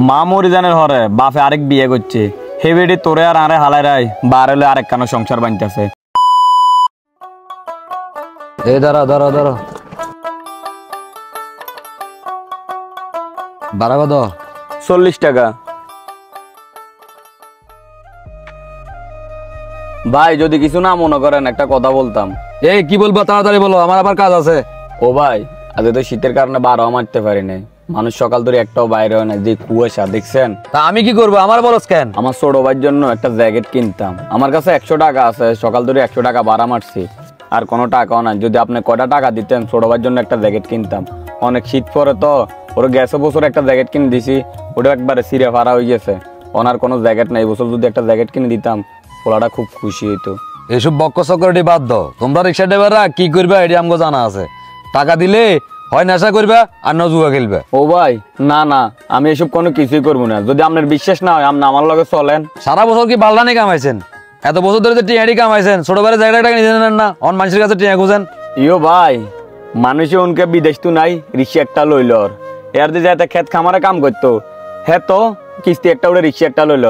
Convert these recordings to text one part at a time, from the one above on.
মা মরিজানের হরে বাপে আরেক বিয়ে করছে হে বেডি তোরে আর আরে হালাই রাই বারেলে আরেক কানো সংসার বানতেছে। এই দাঁড়া দাঁড়া দাঁড়া বাড়াবা দ 40 টাকা। ভাই যদি কিছু না মনে করেন একটা কথা বলতাম। এই কি বলবো তাড়াতাড়ি বলো, আমার আবার কাজ আছে। ও ভাই আজকে তো শীতের কারণে বারও মারতে পারি নাই, মানুষ সকাল ধরে একটাও বাইরে হয় না, যে কুয়াশা দেখছেন। তা আমি কি করবো, আমার বলো স্ক্যান। আমার ছোট ভাইয়ের জন্য একটা জ্যাকেট কিনতাম, আমার কাছে 100 টাকা আছে, সকাল ধরে 100 টাকা ভাড়া মারছি, আর কোনো টাকাও নাই। যদি আপনি কয়টা টাকা দিতেন ছোট ভাইয়ের জন্য একটা জ্যাকেট কিনতাম। অনেক শীত পরে তো, ওর গেছে বছর একটা জ্যাকেট কিনে দিছি, ওটা একবারে সিরে ফাড়া হয়ে গেছে, ওনার কোনো জ্যাকেট নাই। বছর যদি একটা জ্যাকেট কিনে দিতাম ওলাটা খুব খুশি হইতো। এইসব বক্ক চক্করটি বাদ দাও, তোমরা রিক্সা ড্রাইভাররা কি করবে এটি আমাকে জানা আছে। টাকা দিলে হয় নেশা করবে আর না জুয়া খেলবে। ও ভাই না না, আমি এসব কোনো কিছুই করবো না। যদি আপনার বিশ্বাস না হয় আপনি আমার লগে চলেন। সারা বছর কি বালদানি কামাইছেন, এত বছর ধরে যে টিয়াড়ি কামাইছেন, ছোট ভাইয়ের জায়গাটা টাকা নিতে নেন না, অন মানুষের কাছে টিয়া খুঁজেন। ইয়ো ভাই মানুষে উনকে বিদেশ তো নাই, রিক্সা একটা লইল, এর যে যাতে খেত খামারে কাম করতো হ্যাঁ তো কিস্তি একটা উঠে রিক্সা একটা লইল।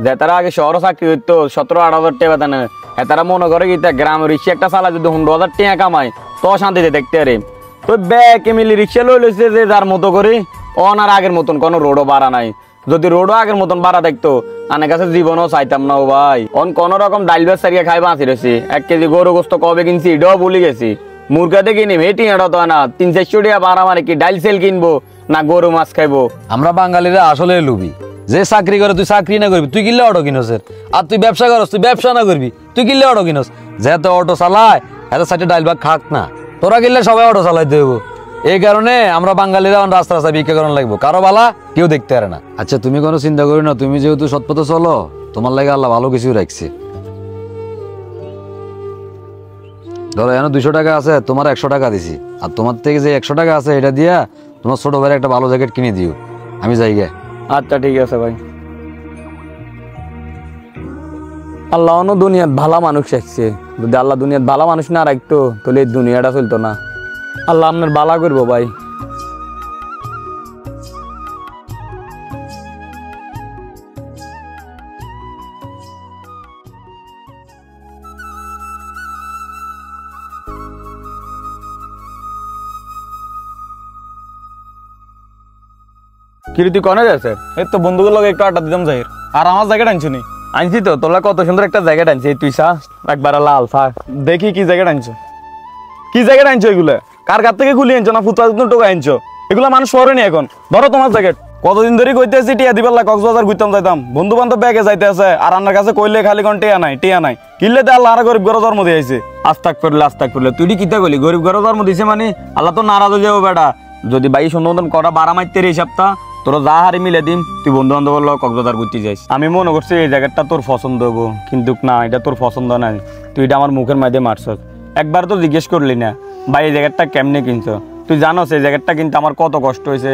যে তারা আগে শহর চাকরি করতো 17-18 টাকা বেতন, হ্যাঁ তারা মনে করে কি গ্রাম রিক্সা একটা চালা যদি 100,000 টাকা কামায় তো শান্তিতে দেখতে পারে। তো ব্যাকে মিলি রিক্সা লই লইছে যে যার মতো করে, অন আর আগের মতন কোনো রোডও বাড়া নাই। যদি রোডও আগের মতন বাড়া দেখতো আনের কাছে জীবনও চাইতাম না। ও ভাই অন কোন রকম ডাইল বেশ সারিয়ে খাই বাঁচি রয়েছি। 1 কেজি গরু গোস্ত কবে কিনছি এটাও ভুলে গেছি। মুরগাতে কিনি হেঁটি এটা তো না 300-400 টাকা বাড়া, মানে কি ডাইল সেল কিনবো না গরু মাছ খাইবো। আমরা বাঙালিরা আসলে লুবি, যে চাকরি করে তুই চাকরি না করবি, তুই কিনলে অটো কিনস, আর তুই ব্যবসা করস তুই ব্যবসা না করবি, তুই কিনলে অটো কিনস। যেহেতু অটো চালায় এত সাইডে ডাইল ভাগ খাক না, তোরা কিনলে সবাই অটো চালাইতে হইব। এই কারণে আমরা বাঙালিরা রাস্তা রাস্তা ভিক্ষা করানো লাগবো, কারো বালা কেউ দেখতে পারে না। আচ্ছা তুমি কোনো চিন্তা করি না, তুমি যেহেতু সৎপথে চলো তোমার লাগে আল্লাহ ভালো কিছু রাখছে। ধরো এখানে 200 টাকা আছে, তোমার 100 টাকা দিছি, আর তোমার থেকে যে 100 টাকা আছে এটা দিয়া তোমার ছোট ভাইয়ের একটা ভালো জ্যাকেট কিনে দিও, আমি যাই গে। আচ্ছা ঠিক আছে ভাই। আল্লাহ দুনিয়াত ভালো মানুষ রাখছে, যদি আল্লাহ দুনিয়াত ভালো মানুষ না রাখতো তাহলে এই দুনিয়াটা চলতো না। আল্লাহ আপনার ভালো করবো ভাই। কিরে তুই কনে যাচ্ছে? এই তো বন্ধুগুলো একটু আড্ডা দিতাম যাই, আর আমার জ্যাকেট আনছো নি? আনছি তো, তোলা কত সুন্দর একটা জ্যাকেট আনছি, তুই চা একবার লাল থাক দেখি কি জ্যাকেট আনছো, কি জ্যাকেট আনছো এগুলো? কার কাছ থেকে খুলি আনছো না ফুটপাথ টোকা আনছো? এগুলো মানুষ শহরে নি এখন। ধরো তোমার জ্যাকেট, কতদিন ধরে কইতেছি টিয়া দিবার কক্সবাজার ঘুরতাম যাইতাম, বন্ধু বান্ধব ব্যাগে যাইতে আছে, আর আমার কাছে কইলে খালি কোন টিয়া নাই টিয়া নাই। কিনলে তো আল্লাহ আর গরিব ঘরে জন্ম দিয়েছে। আস্তাক করলে তুই কিতা করলি? গরিব ঘরে জন্ম দিছে মানে আল্লাহ তো নারাজ হয়ে যাবো বেটা। যদি ভাই সুন্দর মতন কটা বাড়া মারতে এই সপ্তাহ তোরা যা হারি মিলে দিন, তুই বন্ধু বান্ধব কক্সবাজার ঘুরতে যাইস। আমি মনে করছি এই জায়গাটা তোর পছন্দ হবো, কিন্তু না এটা তোর পছন্দ নাই, তুই এটা আমার মুখের মাঝে মারছ। একবার তো জিজ্ঞেস করলি না ভাই এই জায়গাটা কেমনে কিনছো? তুই জানো এই জায়গাটা কিন্তু আমার কত কষ্ট হয়েছে,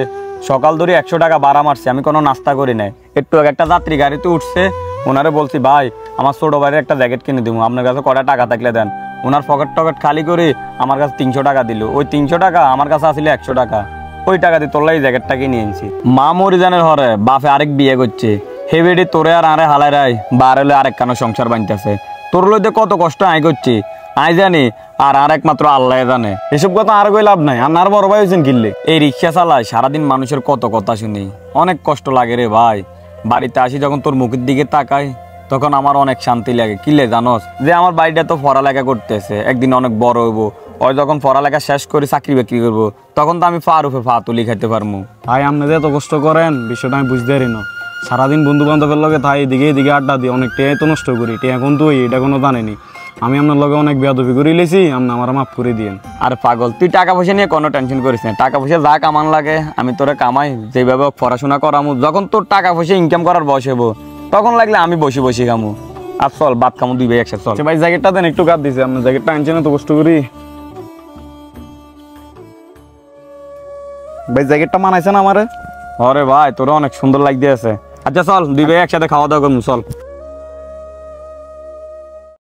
সকাল ধরে 100 টাকা ভাড়া মারছি, আমি কোনো নাস্তা করি নাই। একটু একটা যাত্রী গাড়িতে উঠছে, ওনারে বলছি ভাই আমার ছোট ভাইয়ের একটা জ্যাকেট কিনে দিব, আপনার কাছে কটা টাকা থাকলে দেন। ওনার পকেট টকেট খালি করে আমার কাছে 300 টাকা দিল। ওই 300 টাকা আমার কাছে আসলে 100 টাকা, ওই টাকা দিয়ে তোরলাই জ্যাকেটটা কিনে এনেছি। মা মরিজানের হরে বাপে আরেক বিয়ে করছে হে বেডি তোরে আর আরে হালাই রাই বারেলে আরেক কানো সংসার বানতেছে। তোর লইতে কত কষ্ট আয় করছি আই জানি, আর একমাত্র আল্লাহ জানে। এসব কথা আর কই লাভ নাই, আর বড় ভাই হয়েছেন কিনলে। এই রিক্সা চালায় সারাদিন মানুষের কত কথা শুনি, অনেক কষ্ট লাগে রে ভাই। বাড়িতে আসি যখন তোর মুখের দিকে তাকাই তখন আমার অনেক শান্তি লাগে। কিলে জানোস যে আমার বাড়িটা তো পড়ালেখা করতেছে, একদিন অনেক বড় হইবো, ওই যখন পড়ালেখা শেষ করে চাকরি বাকরি করবো তখন তো আমি ফা রূপে ফা তুলি খাইতে পারবো। ভাই আপনি যে এত কষ্ট করেন বিষয়টা আমি বুঝতে পারি না। সারাদিন বন্ধু বান্ধবের লগে তাই এদিকে আড্ডা দিই, অনেক টেয়া তো নষ্ট করি, টেয়া এখন তো এটা কোনো জানেনি। আমি আপনার লগে অনেক বেয়াদবি করে লেছি, আপনি আমার মাফ করে দিয়েন। আর পাগল তুই টাকা পয়সা নিয়ে কোনো টেনশন করিস না, টাকা পয়সা যা কামান লাগে আমি তোরে কামাই, যেভাবে পড়াশোনা করামু, যখন তোর টাকা পয়সা ইনকাম করার বয়স হবো তখন লাগলে আমি বসে খামু। আর চল ভাত খামু দুই ভাই একসাথে চল। ভাই জ্যাকেটটা দেন, একটু কাট দিছে, আপনার জ্যাকেটটা আনছেন তো কষ্ট করি। ভাই জ্যাকেটটা মানাইছেন আমারে? আরে ভাই তোরা অনেক সুন্দর লাগতে আছে। আচ্ছা চল দুই ভাই একসাথে খাওয়া দাওয়া করবো চল।